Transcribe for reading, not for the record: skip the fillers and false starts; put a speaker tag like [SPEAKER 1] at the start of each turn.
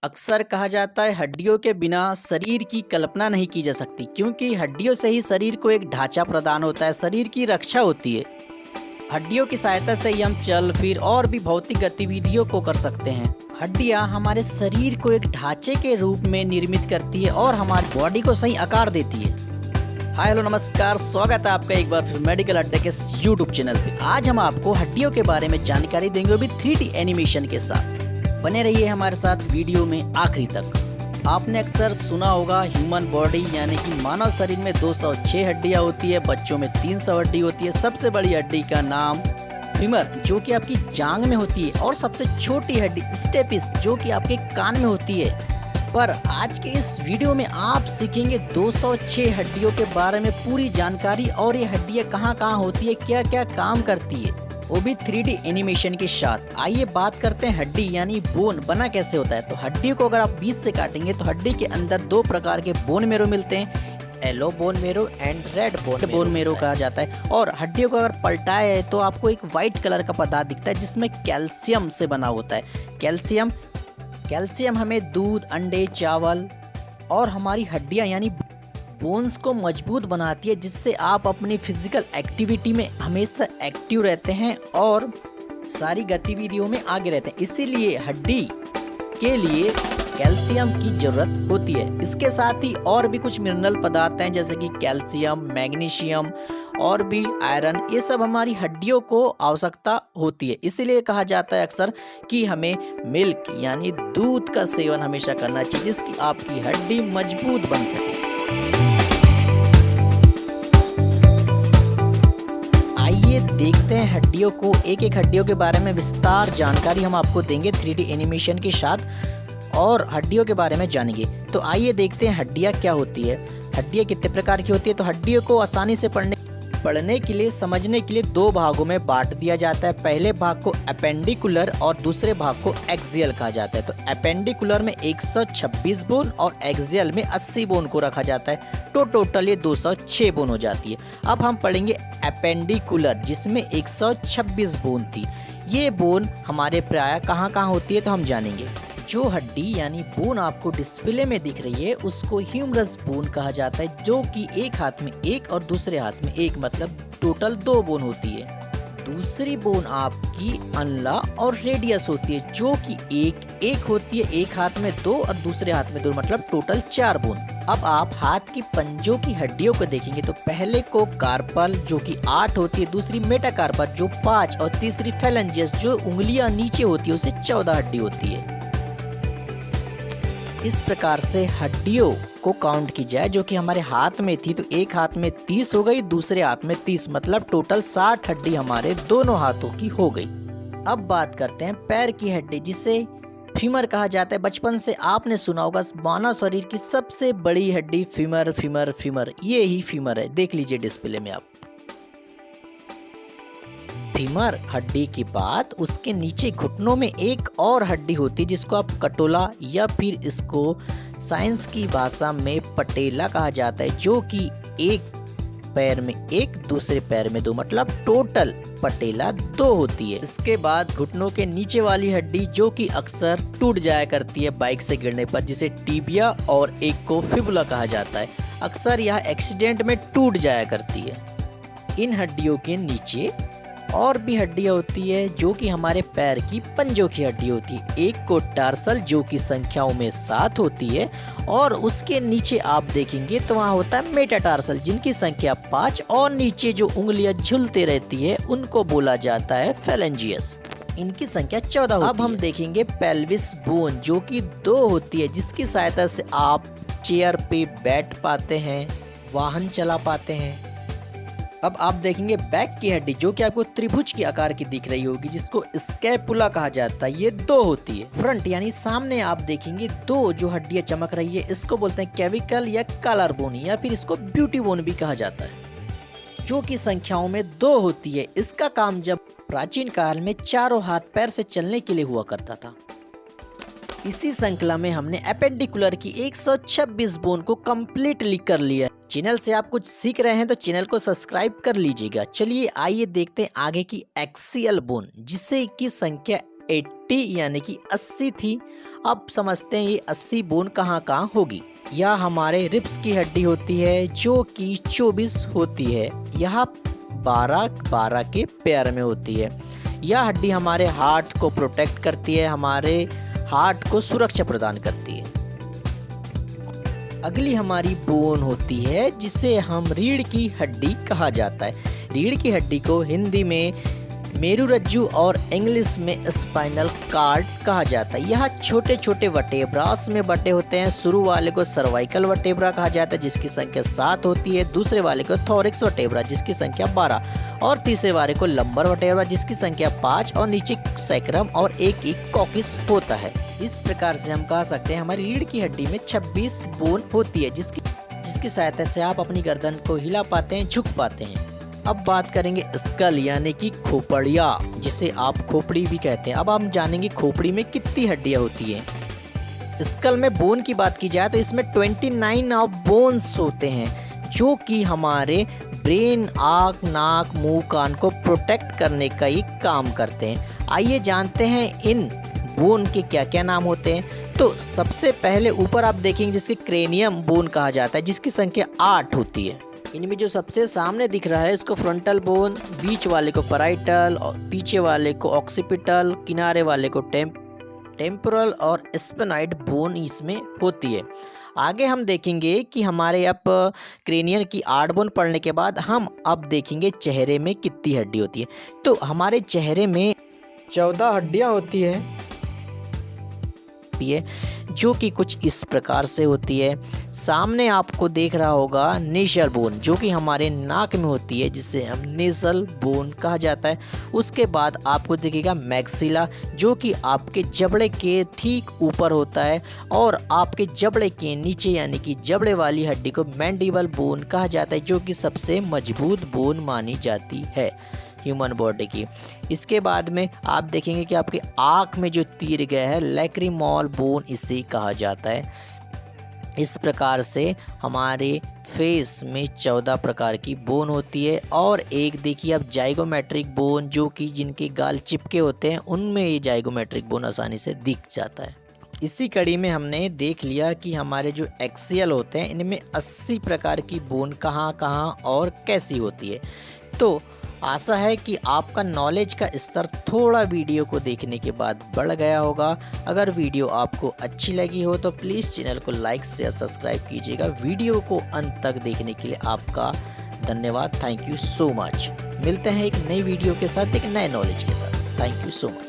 [SPEAKER 1] अक्सर कहा जाता है हड्डियों के बिना शरीर की कल्पना नहीं की जा सकती, क्योंकि हड्डियों से ही शरीर को एक ढांचा प्रदान होता है, शरीर की रक्षा होती है। हड्डियों की सहायता से ही हम चल फिर और भी भौतिक गतिविधियों को कर सकते हैं। हड्डियां हमारे शरीर को एक ढांचे के रूप में निर्मित करती है और हमारी बॉडी को सही आकार देती है। हाय हेलो नमस्कार, स्वागत है आपका एक बार फिर मेडिकल अड्डे के यूट्यूब चैनल पे। आज हम आपको हड्डियों के बारे में जानकारी देंगे, वो भी 3D एनिमेशन के साथ। बने रहिए हमारे साथ वीडियो में आखिरी तक। आपने अक्सर सुना होगा ह्यूमन बॉडी यानी कि मानव शरीर में 206 हड्डियां होती है, बच्चों में 300 हड्डी होती है। सबसे बड़ी हड्डी का नाम फीमर जो कि आपकी जांग में होती है, और सबसे छोटी हड्डी स्टेपिस जो कि आपके कान में होती है। पर आज के इस वीडियो में आप सीखेंगे 206 हड्डियों के बारे में पूरी जानकारी, और ये हड्डियां कहाँ कहाँ होती है, क्या क्या काम करती है, वो भी 3D एनिमेशन के साथ। आइए बात करते हैं हड्डी यानी बोन बना कैसे होता है। तो हड्डी को अगर आप बीच से काटेंगे तो हड्डी के अंदर दो प्रकार के बोन मेरो मिलते हैं, yellow bone marrow and red bone marrow कहा जाता है। और हड्डियों को अगर पलटाए है तो आपको एक व्हाइट कलर का पदार्थ दिखता है जिसमें कैल्शियम से बना होता है। कैल्शियम हमें दूध, अंडे, चावल और हमारी हड्डियां यानी बोन्स को मजबूत बनाती है, जिससे आप अपनी फिजिकल एक्टिविटी में हमेशा एक्टिव रहते हैं और सारी गतिविधियों में आगे रहते हैं। इसीलिए हड्डी के लिए कैल्शियम की जरूरत होती है। इसके साथ ही और भी कुछ मिनरल पदार्थ हैं जैसे कि कैल्शियम, मैग्नीशियम और भी आयरन, ये सब हमारी हड्डियों को आवश्यकता होती है। इसीलिए कहा जाता है अक्सर कि हमें मिल्क यानी दूध का सेवन हमेशा करना चाहिए, जिसकी आपकी हड्डी मजबूत बन सके। आइए देखते हैं हड्डियों को, एक एक हड्डियों के बारे में विस्तार जानकारी हम आपको देंगे 3D एनिमेशन के साथ, और हड्डियों के बारे में जानेंगे। तो आइए देखते हैं हड्डियां क्या होती है, हड्डियां कितने प्रकार की होती है। तो हड्डियों को आसानी से पढ़ने के लिए, समझने के लिए दो भागों में बांट दिया जाता है। पहले भाग को एपेंडिकुलर और दूसरे भाग को एक्सियल कहा जाता है। तो एपेंडिकुलर में 126 बोन और एक्सियल में 80 बोन को रखा जाता है। तो टोटल ये 206 बोन हो जाती है। अब हम पढ़ेंगे एपेंडिकुलर, जिसमें 126 बोन थी। ये बोन हमारे प्राय कहाँ कहाँ होती है तो हम जानेंगे। जो हड्डी यानी बोन आपको डिस्प्ले में दिख रही है उसको ह्यूमरस बोन कहा जाता है, जो कि एक हाथ में एक और दूसरे हाथ में एक, मतलब टोटल 2 बोन होती है। दूसरी बोन आपकी अनला और रेडियस होती है, जो कि एक होती है, एक हाथ में 2 और दूसरे हाथ में 2, मतलब टोटल 4 बोन। अब आप हाथ की पंजों की हड्डियों को देखेंगे तो पहले को कार्पल जो कि 8 होती है, दूसरी मेटाकार्पल जो 5 और तीसरी फेलेंजियस जो उंगलियां नीचे होती है उसे 14 हड्डी होती है। इस प्रकार से हड्डियों को काउंट की जाए जो कि हमारे हाथ में थी, तो एक हाथ में 30 हो गई, दूसरे हाथ में 30, मतलब टोटल 60 हड्डी हमारे दोनों हाथों की हो गई। अब बात करते हैं पैर की हड्डी, जिसे फीमर कहा जाता है। बचपन से आपने सुना होगा मानव शरीर की सबसे बड़ी हड्डी फीमर, ये ही फीमर है। देख लीजिए डिस्प्ले में आप। फीमर हड्डी के बाद उसके नीचे घुटनों में एक और हड्डी होती है जिसको आप कटोला या फिर इसको साइंस की भाषा में पटेला कहा जाता है, जो कि एक पैर में एक, दूसरे पैर में 2, मतलब टोटल पटेला 2 होती है। इसके बाद घुटनों के नीचे वाली हड्डी जो कि अक्सर टूट जाया करती है बाइक से गिरने पर, जिसे टिबिया और एक को फिबुला कहा जाता है। अक्सर यह एक्सीडेंट में टूट जाया करती है। इन हड्डियों के नीचे और भी हड्डियां होती है जो कि हमारे पैर की पंजों की हड्डी होती है। एक को टार्सल जो कि संख्याओं में 7 होती है, और उसके नीचे आप देखेंगे तो वहाँ होता है मेटाटार्सल जिनकी संख्या 5, और नीचे जो उंगलियां झूलते रहती है उनको बोला जाता है फेलेंजियस, इनकी संख्या 14 होती है। अब हम देखेंगे पेल्विस बोन जो कि 2 होती है, जिसकी सहायता से आप चेयर पे बैठ पाते हैं, वाहन चला पाते हैं। अब आप देखेंगे बैक की हड्डी जो कि आपको त्रिभुज की आकार की दिख रही होगी, जिसको स्कैपुला कहा जाता है। ये 2 होती है। फ्रंट यानी सामने आप देखेंगे 2 जो हड्डियां चमक रही है, इसको बोलते हैं कैविकल या कॉलर बोन, या फिर इसको ब्यूटी बोन भी कहा जाता है, जो कि संख्याओं में 2 होती है। इसका काम जब प्राचीन काल में चारों हाथ पैर से चलने के लिए हुआ करता था। इसी श्रृंखला में हमने एपेंडिकुलर की 126 बोन को कम्प्लीटली कर लिया। चैनल से आप कुछ सीख रहे हैं तो चैनल को सब्सक्राइब कर लीजिएगा। चलिए आइए देखते हैं आगे की एक्सियल बोन, जिसे की संख्या 80 यानी कि 80 थी। अब समझते हैं ये 80 बोन कहाँ कहाँ होगी। यह हमारे रिब्स की हड्डी होती है जो कि 24 होती है। यह 12 के पेयर में होती है। यह हड्डी हमारे हार्ट को प्रोटेक्ट करती है, हमारे हार्ट को सुरक्षा प्रदान करती है। अगली हमारी बोन होती है जिसे हम रीढ़ की हड्डी कहा जाता है। रीढ़ की हड्डी को हिंदी में मेरुरज्जु और इंग्लिश में स्पाइनल कार्ड कहा जाता है। यह छोटे छोटे वर्टेब्रास में बटे होते हैं। शुरू वाले को सर्वाइकल वर्टेब्रा कहा जाता है जिसकी संख्या 7 होती है, दूसरे वाले को थोरिक्स वर्टेब्रा जिसकी संख्या 12 और तीसरे वाले को लंबर वर्टेब्रा जिसकी संख्या 5 और नीचे सैक्रम और एक कॉकिस होता है। इस प्रकार से हम कह सकते हैं हमारी रीढ़ की हड्डी में 26 बोन होती है जिसकी सहायता से आप अपनी गर्दन को हिला पाते हैं, झुक पाते हैं। अब बात करेंगे स्कल यानी कि खोपड़िया, जिसे आप खोपड़ी भी कहते हैं। अब हम जानेंगे खोपड़ी में कितनी हड्डियां होती हैं। स्कल में बोन की बात की जाए तो इसमें 29 ऑफ बोन्स होते हैं जो कि हमारे ब्रेन, आँख, नाक, मुंह, कान को प्रोटेक्ट करने का ही काम करते हैं। आइए जानते हैं इन बोन के क्या क्या नाम होते हैं। तो सबसे पहले ऊपर आप देखेंगे जिसके क्रेनियम बोन कहा जाता है जिसकी संख्या 8 होती है। इनमें जो सबसे सामने दिख रहा है इसको फ्रंटल बोन, बीच वाले को पैराइटल और पीछे वाले को ऑक्सीपिटल, किनारे वाले को टेम्पोरल और स्पेनाइड बोन इसमें होती है। आगे हम देखेंगे कि हमारे अब क्रेनियन की 8 बोन पढ़ने के बाद हम अब देखेंगे चेहरे में कितनी हड्डी होती है। तो हमारे चेहरे में 14 हड्डियां होती है जो कि कुछ इस प्रकार से होती है। सामने आपको देख रहा होगा नेशल बोन जो कि हमारे नाक में होती है जिसे हम नेजल बोन कहा जाता है। उसके बाद आपको दिखेगा मैक्सिला जो कि आपके जबड़े के ठीक ऊपर होता है और आपके जबड़े के नीचे यानी कि जबड़े वाली हड्डी को मैंडिबल बोन कहा जाता है जो कि सबसे मजबूत बोन मानी जाती है ह्यूमन बॉडी की। इसके बाद में आप देखेंगे कि आपके आँख में जो तीर गया है लैक्रिमल बोन इसे कहा जाता है। इस प्रकार से हमारे फेस में 14 प्रकार की बोन होती है। और एक देखिए आप जाइगोमेट्रिक बोन जो कि जिनके गाल चिपके होते हैं उनमें ये जाइगोमेट्रिक बोन आसानी से दिख जाता है। इसी कड़ी में हमने देख लिया कि हमारे जो एक्सियल होते हैं इनमें 80 प्रकार की बोन कहाँ कहाँ और कैसी होती है। तो आशा है कि आपका नॉलेज का स्तर थोड़ा वीडियो को देखने के बाद बढ़ गया होगा। अगर वीडियो आपको अच्छी लगी हो तो प्लीज़ चैनल को लाइक शेयर सब्सक्राइब कीजिएगा। वीडियो को अंत तक देखने के लिए आपका धन्यवाद। Thank you so much. मिलते हैं एक नई वीडियो के साथ, एक नए नॉलेज के साथ। Thank you so much.